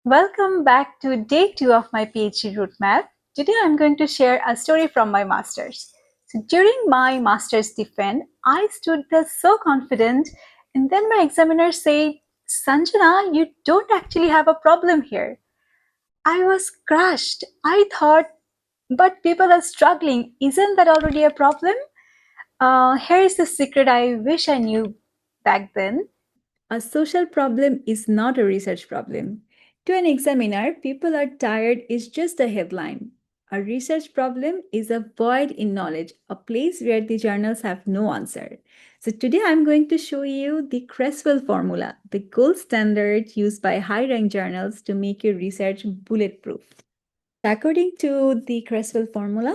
Welcome back to day 2 of my PhD roadmap. Today I'm going to share a story from my master's. So during my master's defense, I stood there so confident, and then my examiner said, Sanjana, you don't actually have a problem here. I was crushed. I thought, but people are struggling. Isn't that already a problem? Here is the secret I wish I knew back then. A social problem is not a research problem. To an examiner, people are tired is just a headline. A research problem is a void in knowledge, a place where the journals have no answer. So, today I'm going to show you the Creswell formula, the gold standard used by high ranked journals to make your research bulletproof. According to the Creswell formula,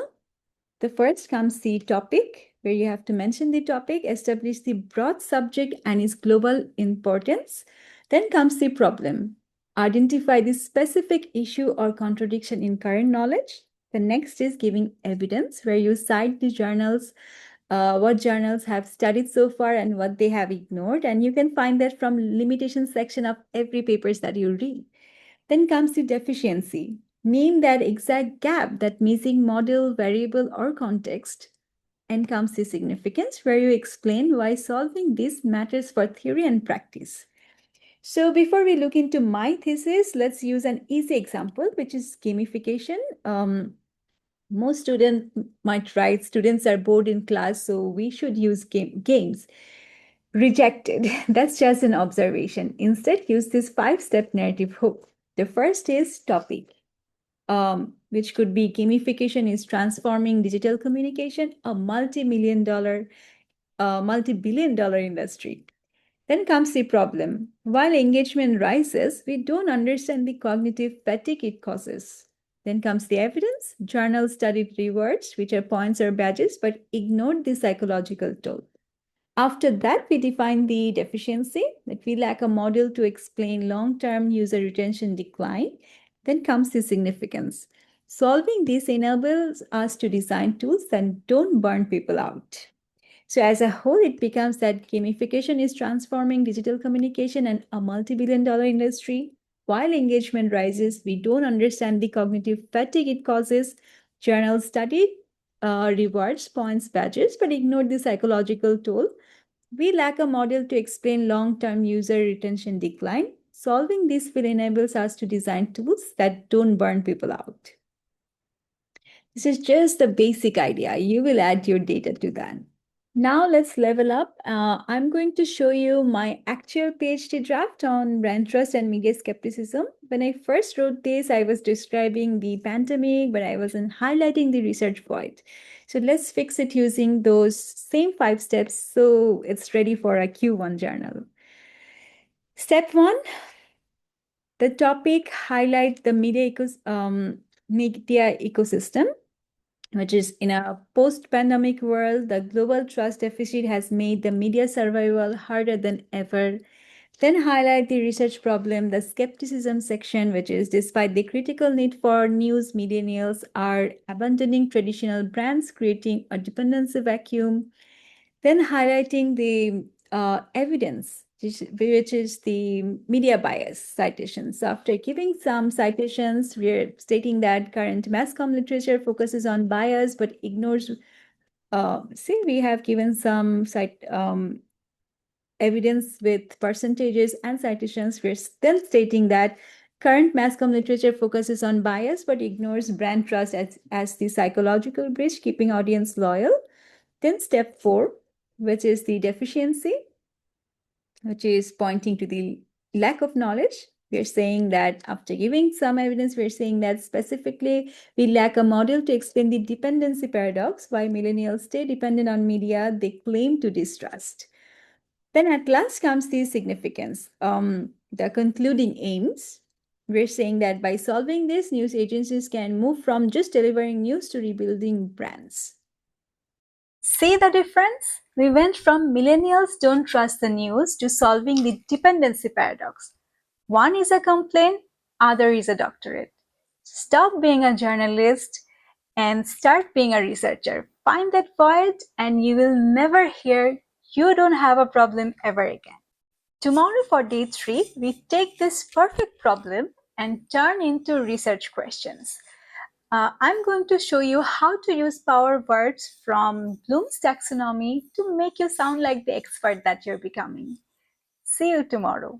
the first comes the topic, where you have to mention the topic, establish the broad subject and its global importance. Then comes the problem, identify the specific issue or contradiction in current knowledge. The next is giving evidence, where you cite the journals, what journals have studied so far and what they have ignored. And you can find that from limitation section of every papers that you read. Then comes the deficiency. Name that exact gap, that missing model, variable, or context. And comes the significance, where you explain why solving this matters for theory and practice. So, before we look into my thesis, let's use an easy example, which is gamification. Most students might write, students are bored in class, so we should use games. Rejected. That's just an observation. Instead, use this five-step narrative hook. The first is topic, which could be gamification is transforming digital communication, a multi-billion dollar industry. Then comes the problem. While engagement rises, we don't understand the cognitive fatigue it causes. Then comes the evidence. Journals studied rewards, which are points or badges, but ignored the psychological toll. After that, we define the deficiency, that we lack a model to explain long-term user retention decline. Then comes the significance. Solving this enables us to design tools that don't burn people out. So, as a whole, it becomes that gamification is transforming digital communication and a multi-billion dollar industry. While engagement rises, we don't understand the cognitive fatigue it causes. Journals studied rewards, points, badges, but ignored the psychological toll. We lack a model to explain long-term user retention decline. Solving this will enable us to design tools that don't burn people out. This is just a basic idea. You will add your data to that. Now let's level up. I'm going to show you my actual PhD draft on brand trust and media skepticism. When I first wrote this, I was describing the pandemic, but I wasn't highlighting the research void. So let's fix it using those same 5 steps so it's ready for a Q1 journal. Step 1, the topic highlight the media ecosystem, which is in a post-pandemic world, the global trust deficit has made the media survival harder than ever. Then highlight the research problem, the skepticism section, which is despite the critical need for news, millennials are abandoning traditional brands, creating a dependency vacuum. Then highlighting the evidence, which is the media bias citations. So after giving some citations, we're stating that current mass comm literature focuses on bias but ignores. See, we have given some evidence with percentages and citations. We're still stating that current mass comm literature focuses on bias but ignores brand trust as the psychological bridge, keeping audience loyal. Then step 4, which is the deficiency, which is pointing to the lack of knowledge. We're saying that after giving some evidence, we're saying that specifically we lack a model to explain the dependency paradox, why millennials stay dependent on media they claim to distrust. Then at last comes the significance, the concluding aims. We're saying that by solving this, news agencies can move from just delivering news to rebuilding brands. See the difference? We went from millennials don't trust the news to solving the dependency paradox. One is a complaint, other is a doctorate. Stop being a journalist and start being a researcher. Find that void and you will never hear you don't have a problem ever again. Tomorrow for day 3, we take this perfect problem and turn into research questions. I'm going to show you how to use power words from Bloom's taxonomy to make you sound like the expert that you're becoming. See you tomorrow.